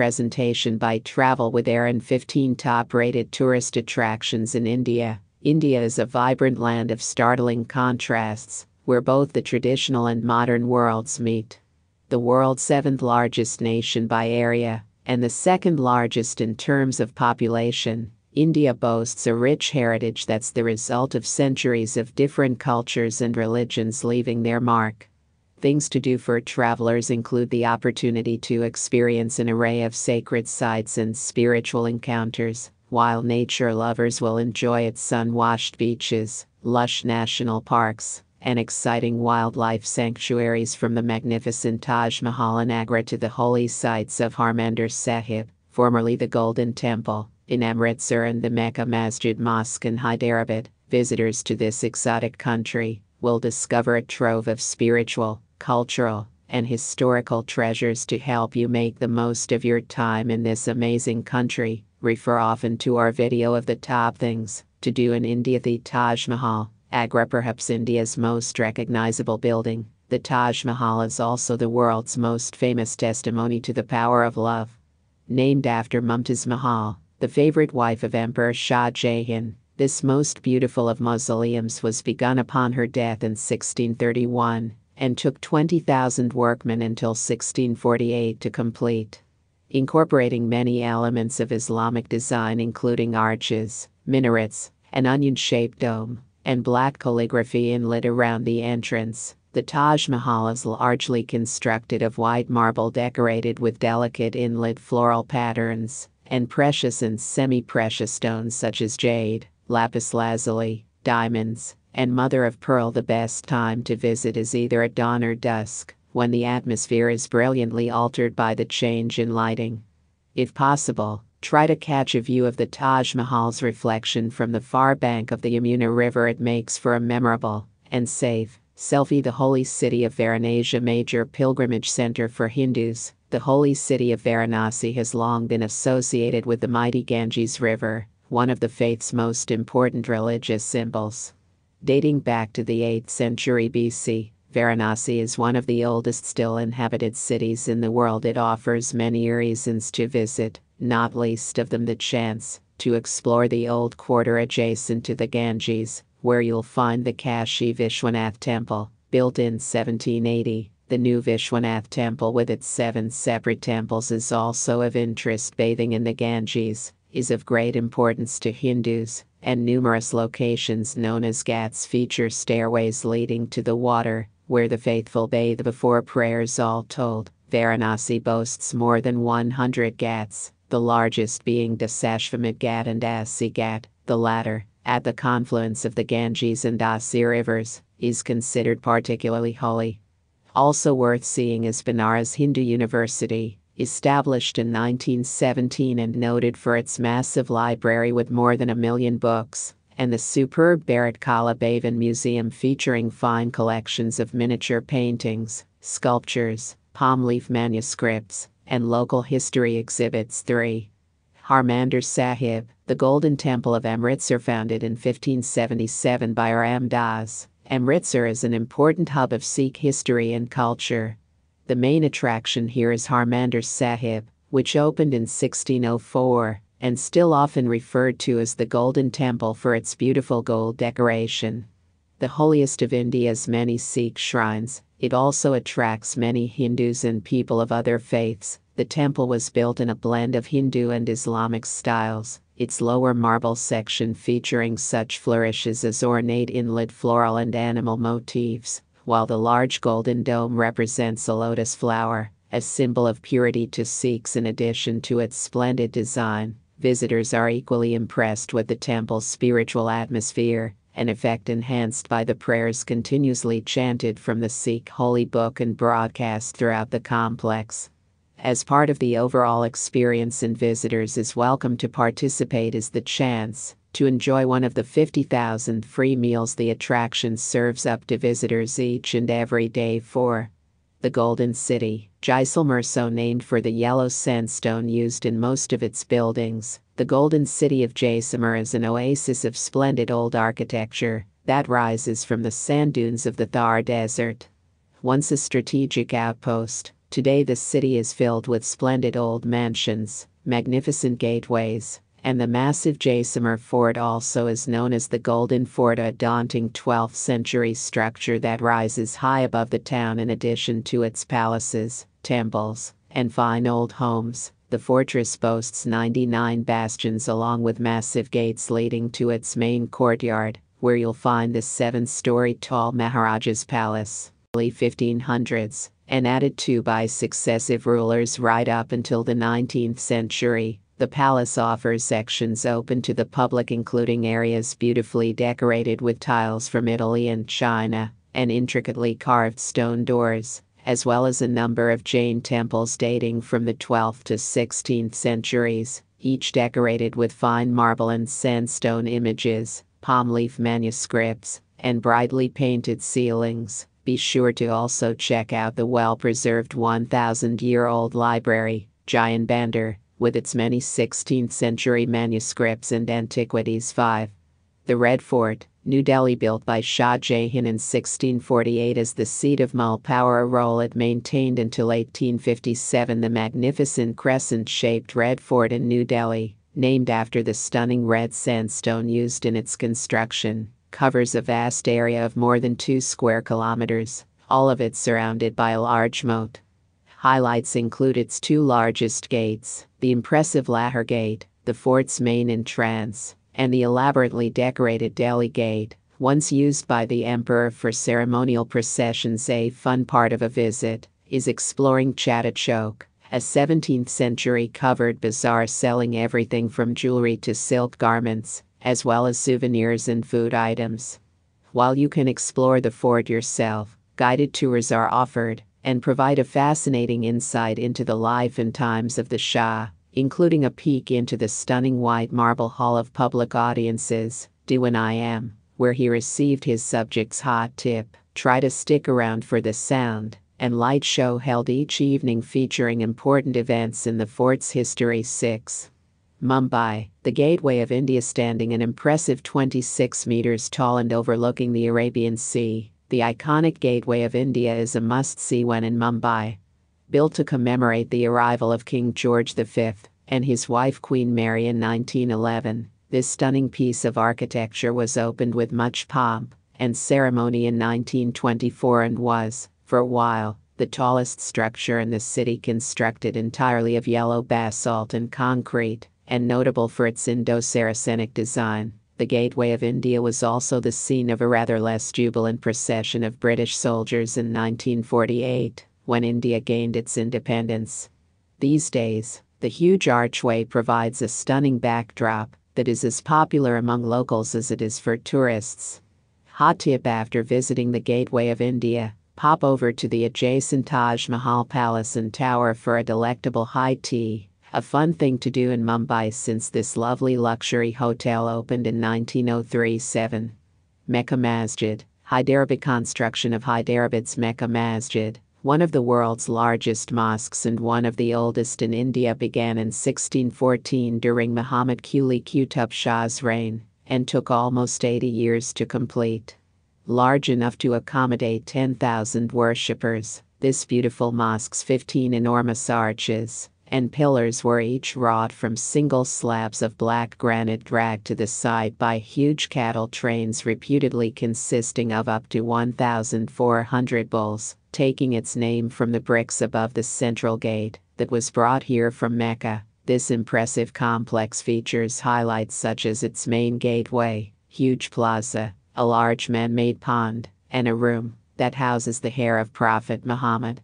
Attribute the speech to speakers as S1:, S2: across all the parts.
S1: presentation by Travel with Aaron. 15 top-rated tourist attractions in India. India is a vibrant land of startling contrasts, where both the traditional and modern worlds meet. The world's seventh largest nation by area, and the second largest in terms of population, India boasts a rich heritage that's the result of centuries of different cultures and religions leaving their mark. Things to do for travelers include the opportunity to experience an array of sacred sites and spiritual encounters, while nature lovers will enjoy its sun-washed beaches, lush national parks, and exciting wildlife sanctuaries. From the magnificent Taj Mahal in Agra to the holy sites of Harmandir Sahib, formerly the Golden Temple, in Amritsar, and the Mecca Masjid Mosque in Hyderabad, visitors to this exotic country will discover a trove of spiritual, cultural, and historical treasures to help you make the most of your time in this amazing country. Refer often to our video of the top things to do in India. The Taj Mahal, Agra, perhaps India's most recognizable building. The Taj Mahal is also the world's most famous testimony to the power of love. Named after Mumtaz Mahal, the favorite wife of Emperor Shah Jahan, this most beautiful of mausoleums was begun upon her death in 1631, and took 20,000 workmen until 1648 to complete. Incorporating many elements of Islamic design including arches, minarets, an onion-shaped dome, and black calligraphy inlaid around the entrance, the Taj Mahal is largely constructed of white marble decorated with delicate inlaid floral patterns, and precious and semi-precious stones such as jade, lapis lazuli, diamonds, and mother of pearl. The best time to visit is either at dawn or dusk, when the atmosphere is brilliantly altered by the change in lighting. If possible, try to catch a view of the Taj Mahal's reflection from the far bank of the Yamuna River. It makes for a memorable and safe selfie. The holy city of Varanasi, a major pilgrimage center for Hindus. The holy city of Varanasi has long been associated with the mighty Ganges River, one of the faith's most important religious symbols. Dating back to the 8th century BC, Varanasi is one of the oldest still inhabited cities in the world. It offers many reasons to visit, not least of them the chance to explore the old quarter adjacent to the Ganges, where you'll find the Kashi Vishwanath Temple, built in 1780. The new Vishwanath Temple, with its 7 separate temples, is also of interest. Bathing in the Ganges is of great importance to Hindus, and numerous locations known as ghats feature stairways leading to the water, where the faithful bathe before prayers. All told, Varanasi boasts more than 100 ghats, the largest being Dasashvamedh Ghat and Asi Ghat. The latter, at the confluence of the Ganges and Asi rivers, is considered particularly holy. Also worth seeing is Banaras Hindu University, established in 1917 and noted for its massive library with more than 1 million books, and the superb Bharat Kala Bhavan Museum featuring fine collections of miniature paintings, sculptures, palm leaf manuscripts, and local history exhibits. 3. Harmandir Sahib, the Golden Temple of Amritsar, founded in 1577 by Ram Das. Amritsar is an important hub of Sikh history and culture. The main attraction here is Harmandir Sahib, which opened in 1604, and still often referred to as the Golden Temple for its beautiful gold decoration. The holiest of India's many Sikh shrines, it also attracts many Hindus and people of other faiths. The temple was built in a blend of Hindu and Islamic styles, its lower marble section featuring such flourishes as ornate inlaid floral and animal motifs, while the large golden dome represents a lotus flower, a symbol of purity to Sikhs. In addition to its splendid design, visitors are equally impressed with the temple's spiritual atmosphere, an effect enhanced by the prayers continuously chanted from the Sikh holy book and broadcast throughout the complex. As part of the overall experience, and visitors is welcome to participate, is the chance to enjoy one of the 50,000 free meals the attraction serves up to visitors each and every day. 4. The Golden City, Jaisalmer, so named for the yellow sandstone used in most of its buildings. The Golden City of Jaisalmer is an oasis of splendid old architecture that rises from the sand dunes of the Thar Desert. Once a strategic outpost, Today the city is filled with splendid old mansions, magnificent gateways, and the massive Jaisalmer Fort, also is known as the Golden Fort, a daunting 12th century structure that rises high above the town. In addition to its palaces, temples, and fine old homes, the fortress boasts 99 bastions along with massive gates leading to its main courtyard, where you'll find the 7-story tall Maharaja's Palace, early 1500s, and added to by successive rulers right up until the 19th century. The palace offers sections open to the public, including areas beautifully decorated with tiles from Italy and China, and intricately carved stone doors, as well as a number of Jain temples dating from the 12th to 16th centuries, each decorated with fine marble and sandstone images, palm leaf manuscripts, and brightly painted ceilings. Be sure to also check out the well-preserved 1,000-year-old library, Jain Bandar, with its many 16th century manuscripts and antiquities. 5. The Red Fort, New Delhi, built by Shah Jahan in 1648 as the seat of Mughal power, a role it maintained until 1857. The magnificent crescent-shaped Red Fort in New Delhi, named after the stunning red sandstone used in its construction, covers a vast area of more than 2 square kilometers, all of it surrounded by a large moat. Highlights include its 2 largest gates, the impressive Lahore Gate, the fort's main entrance, and the elaborately decorated Delhi Gate, once used by the emperor for ceremonial processions. A fun part of a visit is exploring Chatta Chowk, a 17th century covered bazaar selling everything from jewelry to silk garments, as well as souvenirs and food items. While you can explore the fort yourself, guided tours are offered and provide a fascinating insight into the life and times of the Shah, including a peek into the stunning white marble hall of public audiences, Diwan-i-Am, where he received his subjects' hot tip. Try to stick around for the sound and light show held each evening featuring important events in the fort's history. 6. Mumbai, the gateway of India, standing an impressive 26 meters tall and overlooking the Arabian Sea. The iconic gateway of India is a must-see when in Mumbai. Built to commemorate the arrival of King George V and his wife Queen Mary in 1911, this stunning piece of architecture was opened with much pomp and ceremony in 1924 and was, for a while, the tallest structure in the city, constructed entirely of yellow basalt and concrete, and notable for its Indo-Saracenic design. The Gateway of India was also the scene of a rather less jubilant procession of British soldiers in 1948, when India gained its independence. These days, the huge archway provides a stunning backdrop that is as popular among locals as it is for tourists. Hot tip: after visiting the Gateway of India, pop over to the adjacent Taj Mahal Palace and Tower for a delectable high tea, a fun thing to do in Mumbai since this lovely luxury hotel opened in 1903. 7. Mecca Masjid, Hyderabad. Construction of Hyderabad's Mecca Masjid, one of the world's largest mosques and one of the oldest in India, began in 1614 during Muhammad Quli Qutub Shah's reign, and took almost 80 years to complete. Large enough to accommodate 10,000 worshippers, this beautiful mosque's 15 enormous arches and pillars were each wrought from single slabs of black granite dragged to the side by huge cattle trains, reputedly consisting of up to 1,400 bulls, taking its name from the bricks above the central gate that was brought here from Mecca. This impressive complex features highlights such as its main gateway, huge plaza, a large man-made pond, and a room that houses the hair of Prophet Muhammad.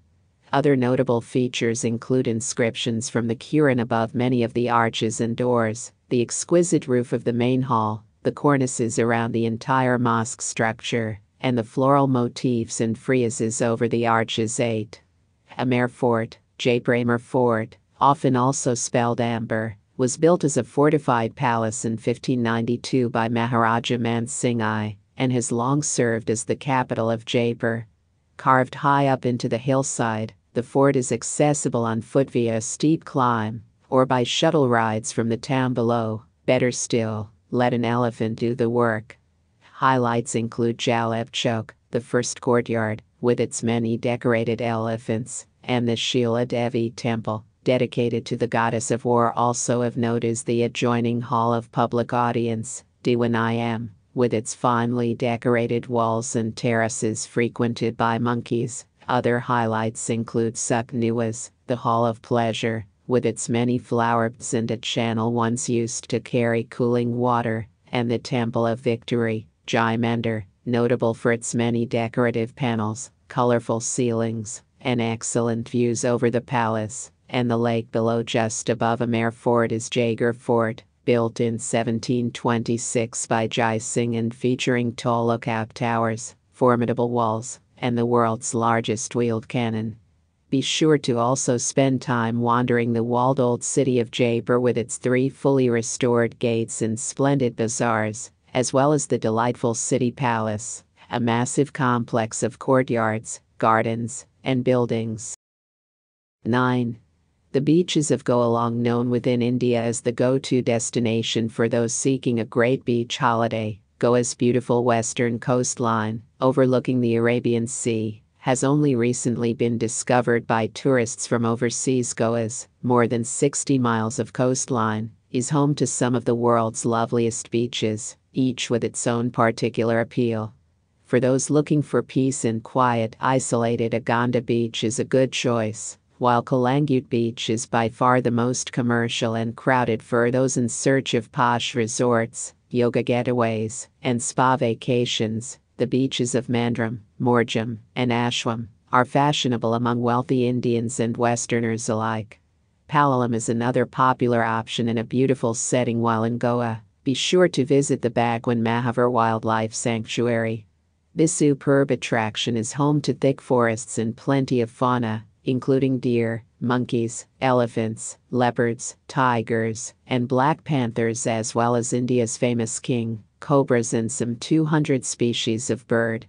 S1: Other notable features include inscriptions from the Quran above many of the arches and doors, the exquisite roof of the main hall, the cornices around the entire mosque structure, and the floral motifs and friezes over the arches. 8. Amer Fort, Jaipur Fort, often also spelled Amber, was built as a fortified palace in 1592 by Maharaja Man Singh I, and has long served as the capital of Jaipur. Carved high up into the hillside, the fort is accessible on foot via a steep climb, or by shuttle rides from the town below. Better still, let an elephant do the work. Highlights include Jaleb Chowk, the first courtyard, with its many decorated elephants, and the Shila Devi Temple, dedicated to the goddess of war. Also of note is the adjoining Hall of Public Audience, Diwanayam, with its finely decorated walls and terraces frequented by monkeys. Other highlights include Suknuwas, the Hall of Pleasure, with its many flower beds and a channel once used to carry cooling water, and the Temple of Victory, Jaimandir, notable for its many decorative panels, colorful ceilings, and excellent views over the palace, and the lake below. Just above Amer Fort is Jagar Fort, built in 1726 by Jai Singh and featuring tall lookout towers, formidable walls, and the world's largest wheeled cannon. Be sure to also spend time wandering the walled old city of Jaipur with its 3 fully restored gates and splendid bazaars, as well as the delightful city palace, a massive complex of courtyards, gardens, and buildings. 9. The beaches of Goa, long known within India as the go-to destination for those seeking a great beach holiday. Goa's beautiful western coastline, overlooking the Arabian Sea, has only recently been discovered by tourists from overseas. Goa's more than 60 miles of coastline is home to some of the world's loveliest beaches, each with its own particular appeal. For those looking for peace and quiet, isolated Aganda Beach is a good choice, while Kalangut Beach is by far the most commercial and crowded. For those in search of posh resorts, yoga getaways, and spa vacations, the beaches of Mandram, Morjam, and Ashwam are fashionable among wealthy Indians and Westerners alike. Palolem is another popular option in a beautiful setting while in Goa. Be sure to visit the Bhagwan Mahavar Wildlife Sanctuary. This superb attraction is home to thick forests and plenty of fauna, including deer, monkeys, elephants, leopards, tigers, and black panthers, as well as India's famous king cobras and some 200 species of bird.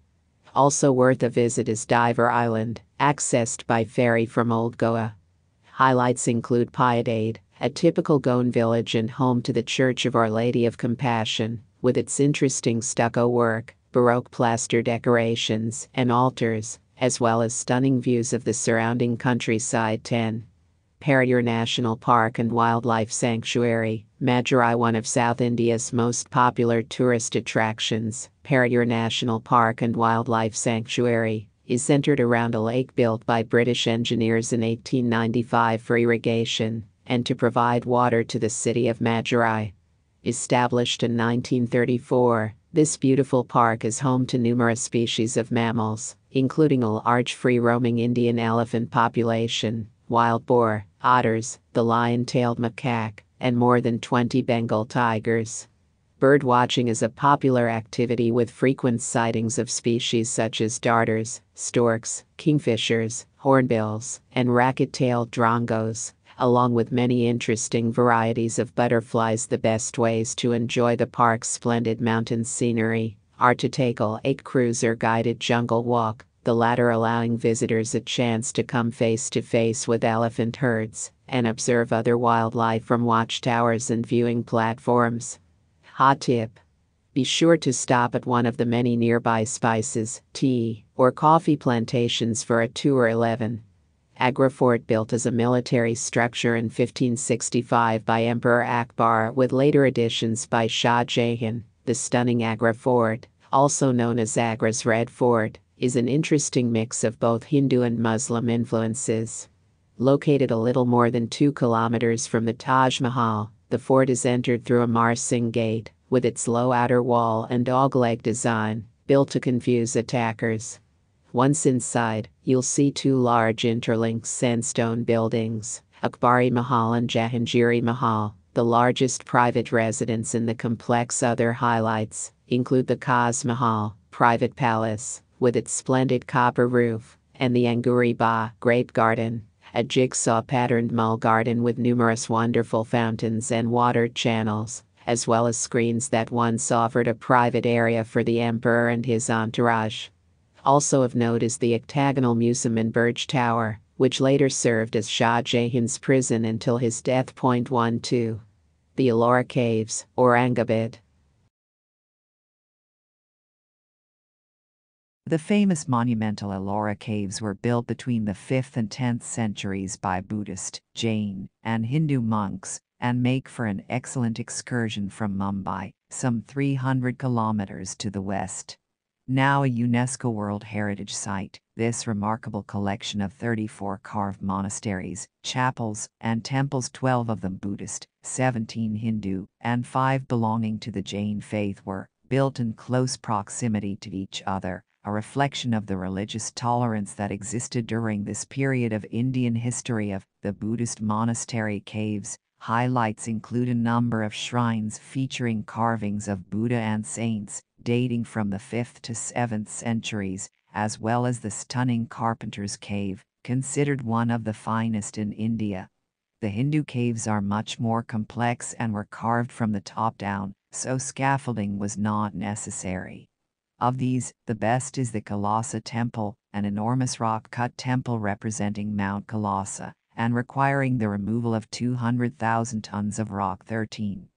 S1: Also worth a visit is Diver Island, accessed by ferry from Old Goa. Highlights include Pyadade, a typical Goan village and home to the Church of Our Lady of Compassion, with its interesting stucco work, Baroque plaster decorations, and altars, as well as stunning views of the surrounding countryside. 10. Periyar National Park and Wildlife Sanctuary, Madurai. One of South India's most popular tourist attractions, Periyar National Park and Wildlife Sanctuary, is centered around a lake built by British engineers in 1895 for irrigation and to provide water to the city of Madurai. Established in 1934, this beautiful park is home to numerous species of mammals, including a large free-roaming Indian elephant population, wild boar, otters, the lion-tailed macaque, and more than 20 Bengal tigers. Birdwatching is a popular activity with frequent sightings of species such as darters, storks, kingfishers, hornbills, and racket-tailed drongos, along with many interesting varieties of butterflies. The best ways to enjoy the park's splendid mountain scenery are to take a cruiser guided jungle walk, the latter allowing visitors a chance to come face to face with elephant herds and observe other wildlife from watchtowers and viewing platforms. Hot tip: be sure to stop at one of the many nearby spices, tea, or coffee plantations for a tour. 11. Agra Fort, built as a military structure in 1565 by Emperor Akbar with later additions by Shah Jahan. The stunning Agra Fort, also known as Agra's Red Fort, is an interesting mix of both Hindu and Muslim influences. Located a little more than 2 kilometers from the Taj Mahal, the fort is entered through a Marsing gate, with its low outer wall and dog-leg design, built to confuse attackers. Once inside, you'll see 2 large interlinked sandstone buildings, Akbari Mahal and Jahangiri Mahal, the largest private residence in the complex. Other highlights include the Khas Mahal, private palace, with its splendid copper roof, and the Anguri Bagh, grape garden, a jigsaw-patterned mull garden with numerous wonderful fountains and water channels, as well as screens that once offered a private area for the emperor and his entourage. Also of note is the octagonal Museum in Burj Tower, which later served as Shah Jahan's prison until his death. 12. The Ellora Caves, Aurangabad.
S2: The famous monumental Ellora caves were built between the 5th and 10th centuries by Buddhist, Jain, and Hindu monks, and make for an excellent excursion from Mumbai, some 300 kilometers to the west. Now a UNESCO World Heritage Site, this remarkable collection of 34 carved monasteries, chapels, and temples, 12 of them Buddhist, 17 Hindu, and 5 belonging to the Jain faith, were built in close proximity to each other, a reflection of the religious tolerance that existed during this period of Indian history. Of the Buddhist monastery caves, highlights include a number of shrines featuring carvings of Buddha and saints, dating from the 5th to 7th centuries, as well as the stunning Carpenter's Cave, considered one of the finest in India. The Hindu caves are much more complex and were carved from the top down, so scaffolding was not necessary. Of these, the best is the Kailasa Temple, an enormous rock-cut temple representing Mount Kailasa, and requiring the removal of 200,000 tons of rock. 13.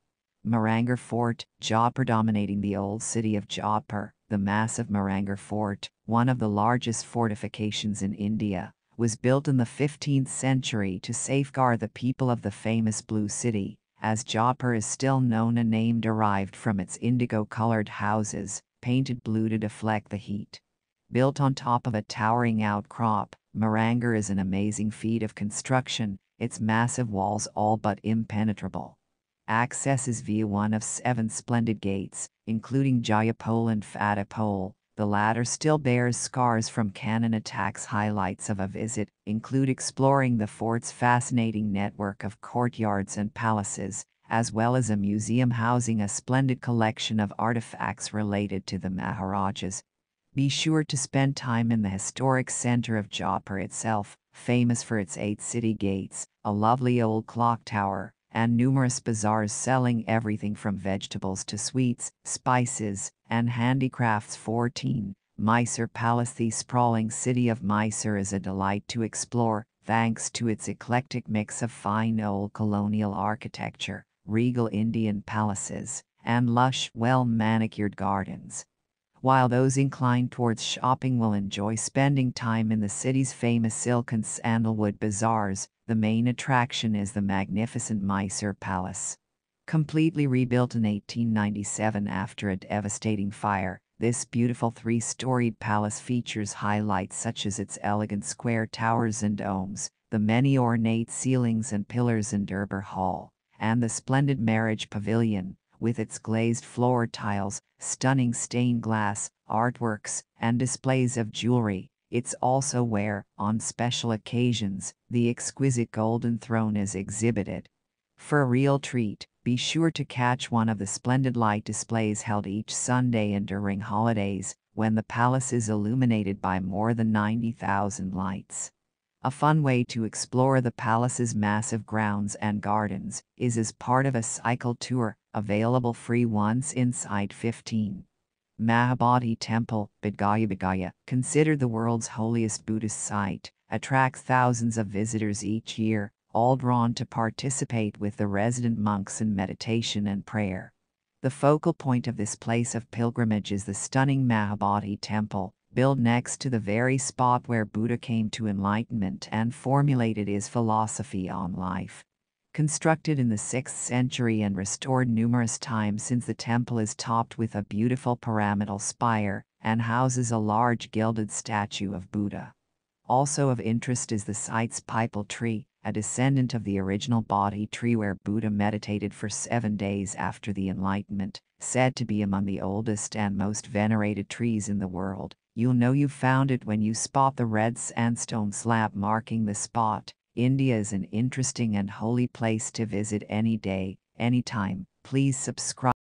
S2: Mehrangarh Fort, Jaipur, dominating the old city of Jaipur. The massive Mehrangarh Fort, one of the largest fortifications in India, was built in the 15th century to safeguard the people of the famous Blue City, as Jaipur is still known, a name derived from its indigo-colored houses, painted blue to deflect the heat. Built on top of a towering outcrop, Mehrangarh is an amazing feat of construction, its massive walls all but impenetrable. Access is via one of 7 splendid gates, including Jayapole and Fatehpole. The latter still bears scars from cannon attacks. Highlights of a visit include exploring the fort's fascinating network of courtyards and palaces, as well as a museum housing a splendid collection of artifacts related to the Maharajas. Be sure to spend time in the historic center of Jaipur itself, famous for its 8 city gates, a lovely old clock tower, and numerous bazaars selling everything from vegetables to sweets, spices, and handicrafts. 14. Mysore Palace. The sprawling city of Mysore is a delight to explore, thanks to its eclectic mix of fine old colonial architecture, regal Indian palaces, and lush, well-manicured gardens. While those inclined towards shopping will enjoy spending time in the city's famous silk and sandalwood bazaars, the main attraction is the magnificent Mysore Palace. Completely rebuilt in 1897 after a devastating fire, this beautiful 3-storied palace features highlights such as its elegant square towers and domes, the many ornate ceilings and pillars in Durbar Hall, and the splendid marriage pavilion, with its glazed floor tiles, stunning stained glass, artworks, and displays of jewelry. It's also where, on special occasions, the exquisite golden throne is exhibited. For a real treat, be sure to catch one of the splendid light displays held each Sunday and during holidays, when the palace is illuminated by more than 90,000 lights. A fun way to explore the palace's massive grounds and gardens is as part of a cycle tour, available free once inside. 15. Mahabodhi Temple, Bodh Gaya, considered the world's holiest Buddhist site, attracts thousands of visitors each year, all drawn to participate with the resident monks in meditation and prayer. The focal point of this place of pilgrimage is the stunning Mahabodhi Temple, built next to the very spot where Buddha came to enlightenment and formulated his philosophy on life. Constructed in the 6th century and restored numerous times since, the temple is topped with a beautiful pyramidal spire and houses a large gilded statue of Buddha. Also of interest is the site's pipal tree, a descendant of the original Bodhi tree where Buddha meditated for 7 days after the Enlightenment, said to be among the oldest and most venerated trees in the world. You'll know you've found it when you spot the red sandstone slab marking the spot. India is an interesting and holy place to visit any day, anytime. Please subscribe.